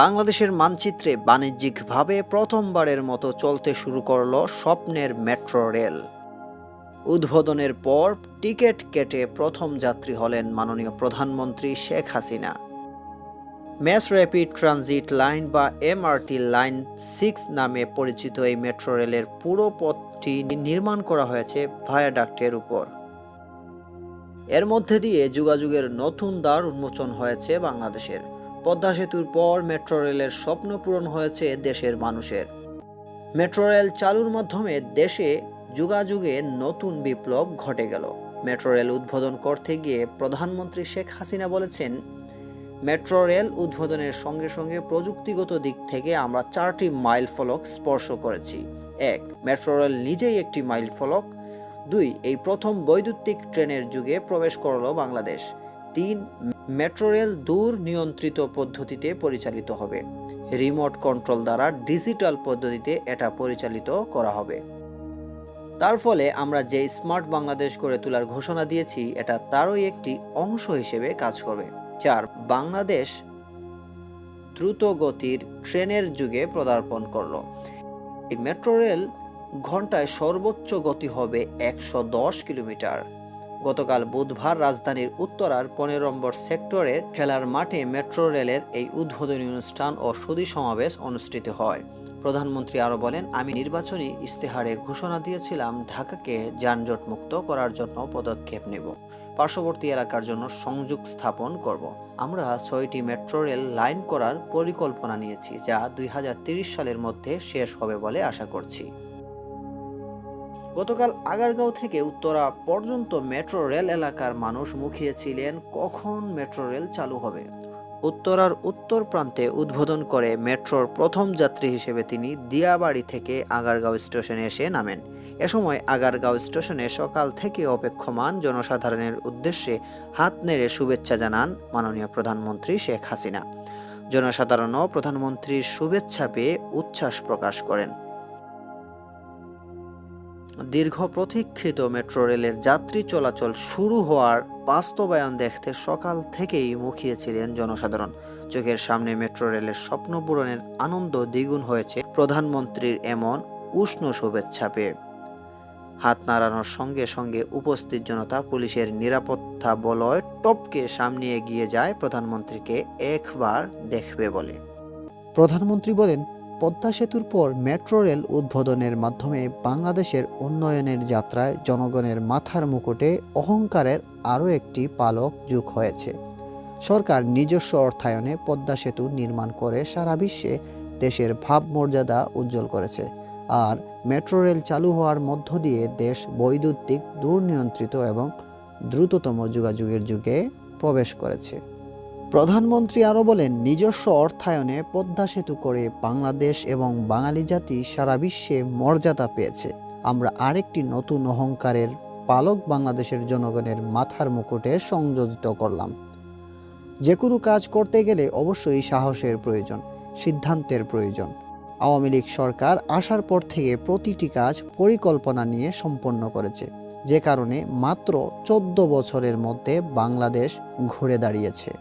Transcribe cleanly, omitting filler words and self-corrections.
বাংলাদেশের মানচিত্রে বাণিজ্যিকভাবে প্রথমবারের মতো চলতে শুরু করলো স্বপ্নের মেট্রো রেল। উদ্বোধনের পর টিকিট কেটে প্রথম যাত্রী হলেন মাননীয় প্রধানমন্ত্রী Sheikh Hasina. Mass rapid transit line বা এমআরটি লাইন 6 নামে পরিচিত এই মেট্রো রেলের পুরো পথটি নির্মাণ করা হয়েছে ভায়াডাক্টের উপর। এর মধ্যে দিয়ে যোগাযোগের নতুন দ্বার উন্মোচন হয়েছে বাংলাদেশের। পদ্মা সেতুর পর মেট্রো রেলের স্বপ্ন পূরণ হয়েছে দেশের মানুষের। মেট্রো রেল চালুর মাধ্যমে দেশে যোগাযোগে নতুন বিপ্লব ঘটে গেল। মেট্রো রেল উদ্বোধন করতে গিয়ে প্রধানমন্ত্রী শেখ হাসিনা বলেছেন, মেট্রো রেল উদ্বোধনের সঙ্গে সঙ্গে প্রযুক্তিগত দিক থেকে আমরা 4টি মাইল ফলক স্পর্শ করেছি। 1. মেট্রো রেল নিজেই একটি মাইল ফলক। 2. এই প্রথম বৈদ্যুতিক ট্রেনের যুগে প্রবেশ করল বাংলাদেশ। 3. মেট্রো রেল দূর নিয়ন্ত্রিত পদ্ধতিতে পরিচালিত হবে। রিমোট কন্ট্রোল দ্বারা ডিজিটাল পদ্ধতিতে এটা পরিচালিত করা হবে। তার ফলে আমরা যে স্মার্ট বাংলাদেশ গড়ে তোলার ঘোষণা দিয়েছি, এটা তারই একটি অংশ হিসেবে কাজ করবে। 4. বাংলাদেশ দ্রুত গতির ট্রেনের যুগে পদার্পণ করল। এই মেট্রো রেল ঘন্টায় সর্বোচ্চ গতি হবে 110 কিলোমিটার। গতকাল বুধবার রাজধানীর উত্তরার 15 নম্বর সেক্টরের খেলার মাঠে মেট্রো রেলের এই উদ্বোধনী অনুষ্ঠান ও সুধী সমাবেশ অনুষ্ঠিত হয়। প্রধানমন্ত্রী আরও বলেন, আমি নির্বাচনী ইস্তেহারে ঘোষণা দিয়েছিলাম ঢাকাকে যানজট মুক্ত করার জন্য পদক্ষেপ নেব, পার্শ্ববর্তী এলাকার জন্য সংযোগ স্থাপন করব। আমরা 6টি মেট্রো রেল লাইন করার পরিকল্পনা নিয়েছি, যা 2030 সালের মধ্যে শেষ হবে বলে আশা করছি। গতকাল আগারগাঁও থেকে উত্তরা পর্যন্ত মেট্রো রেল এলাকার মানুষ মুখিয়েছিলেন কখন মেট্রো রেল চালু হবে। উত্তরার উত্তর প্রান্তে উদ্বোধন করে মেট্রোর প্রথম যাত্রী হিসেবে তিনি দিয়াবাড়ি থেকে আগারগাঁও স্টেশনে এসে নামেন। এ সময় আগারগাঁও স্টেশনে সকাল থেকে অপেক্ষমান জনসাধারণের উদ্দেশ্যে হাত নেড়ে শুভেচ্ছা জানান মাননীয় প্রধানমন্ত্রী শেখ হাসিনা। জনসাধারণও প্রধানমন্ত্রীর শুভেচ্ছা পেয়ে উচ্ছ্বাস প্রকাশ করেন। দীর্ঘ প্রতীক্ষিত মেট্রো রেলের যাত্রী চলাচল শুরু হওয়ার বাস্তবায়ন দেখতে সকাল থেকেই মুখিয়েছিলেন জনসাধারণ। চোখের সামনে মেট্রো রেলের স্বপ্ন পূরণের আনন্দ দ্বিগুণ হয়েছে প্রধানমন্ত্রীর এমন উষ্ণ শুভেচ্ছা পেয়ে। হাত নাড়ানোর সঙ্গে সঙ্গে উপস্থিত জনতা পুলিশের নিরাপত্তা বলয় টপকে সামনে এগিয়ে যায় প্রধানমন্ত্রীকে একবার দেখবে বলে। প্রধানমন্ত্রী বলেন, পদ্মা সেতুর পর মেট্রো রেল উদ্বোধনের মাধ্যমে বাংলাদেশের উন্নয়নের যাত্রায় জনগণের মাথার মুকুটে অহংকারের আরও একটি পালক যোগ হয়েছে। সরকার নিজস্ব অর্থায়নে পদ্মা সেতু নির্মাণ করে সারা বিশ্বে দেশের ভাবমর্যাদা উজ্জ্বল করেছে। আর মেট্রো রেল চালু হওয়ার মধ্য দিয়ে দেশ বৈদ্যুতিক দুর্নিয়ন্ত্রিত এবং দ্রুততম যোগাযোগের যুগে প্রবেশ করেছে। প্রধানমন্ত্রী আরও বলেন, নিজস্ব অর্থায়নে পদ্মা সেতু করে বাংলাদেশ এবং বাঙালি জাতি সারা বিশ্বে মর্যাদা পেয়েছে। আমরা আরেকটি নতুন অহংকারের পালক বাংলাদেশের জনগণের মাথার মুকুটে সংযোজিত করলাম। যে কোনো কাজ করতে গেলে অবশ্যই সাহসের প্রয়োজন, সিদ্ধান্তের প্রয়োজন। আওয়ামী লীগ সরকার আসার পর থেকে প্রতিটি কাজ পরিকল্পনা নিয়ে সম্পন্ন করেছে, যে কারণে মাত্র 14 বছরের মধ্যে বাংলাদেশ ঘুরে দাঁড়িয়েছে।